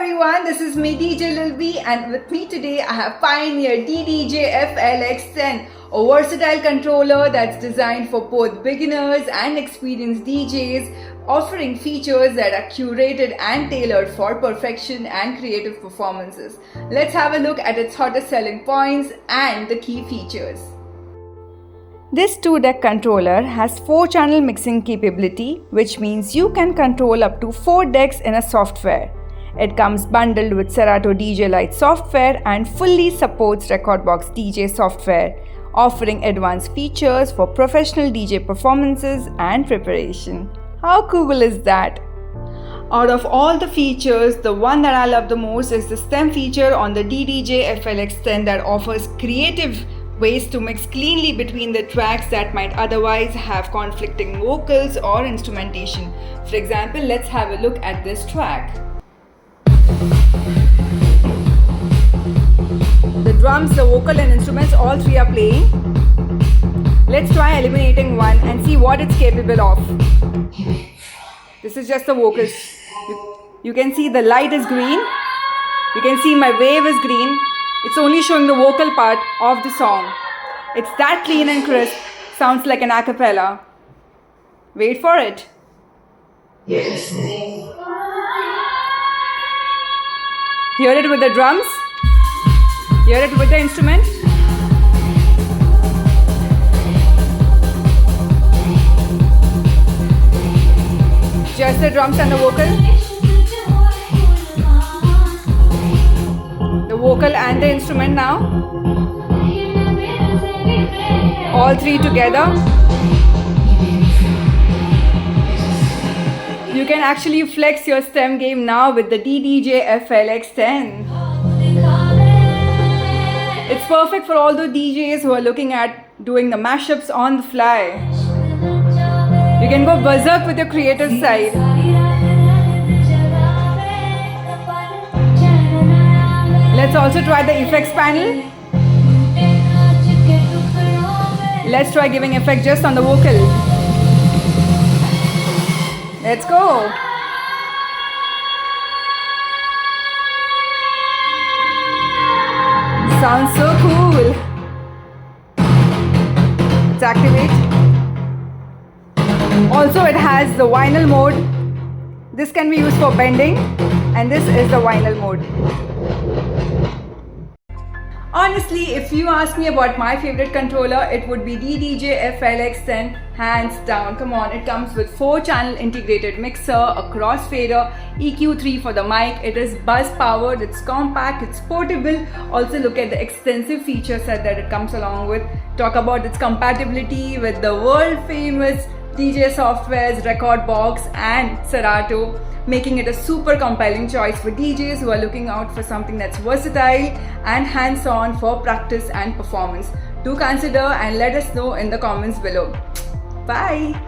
everyone, this is me DJ Lil B, and with me today I have Pioneer DDJ FLX10, a versatile controller that's designed for both beginners and experienced DJs, offering features that are curated and tailored for perfection and creative performances. Let's have a look at its hottest selling points and the key features. This 2-deck controller has 4-channel mixing capability, which means you can control up to 4 decks in a software. It comes bundled with Serato DJ Lite software and fully supports Rekordbox DJ software, offering advanced features for professional DJ performances and preparation. How cool is that? Out of all the features, the one that I love the most is the stem feature on the DDJ FLX10 that offers creative ways to mix cleanly between the tracks that might otherwise have conflicting vocals or instrumentation. For example, let's have a look at this track. The drums, the vocal and instruments, all three are playing. Let's try eliminating one and see what it's capable of. This is just the vocals. You can see the light is green. You can see my wave is green. It's only showing the vocal part of the song. It's that clean and crisp, sounds like an a cappella. Wait for it. Yes. Hear it with the drums. Hear it with the instrument. Just the drums and the vocal. The vocal and the instrument now. All three together. You can actually flex your stem game now with the DDJ FLX10. It's perfect for all the DJs who are looking at doing the mashups on the fly. You can go berserk with your creative side. Let's also try the effects panel. Let's try giving effect just on the vocal. Let's go. Sounds so cool. Let's activate. Also, it has the vinyl mode. This can be used for bending, and this is the vinyl mode. Honestly, if you ask me about my favorite controller, it would be DDJ FLX10, hands down. Come on, it comes with 4-channel integrated mixer, a crossfader, EQ3 for the mic. It is buzz powered, it's compact, it's portable. Also look at the extensive feature set that it comes along with. Talk about its compatibility with the world famous DJ softwares, Rekordbox and Serato, making it a super compelling choice for DJs who are looking out for something that's versatile and hands-on for practice and performance. Do consider and let us know in the comments below. Bye!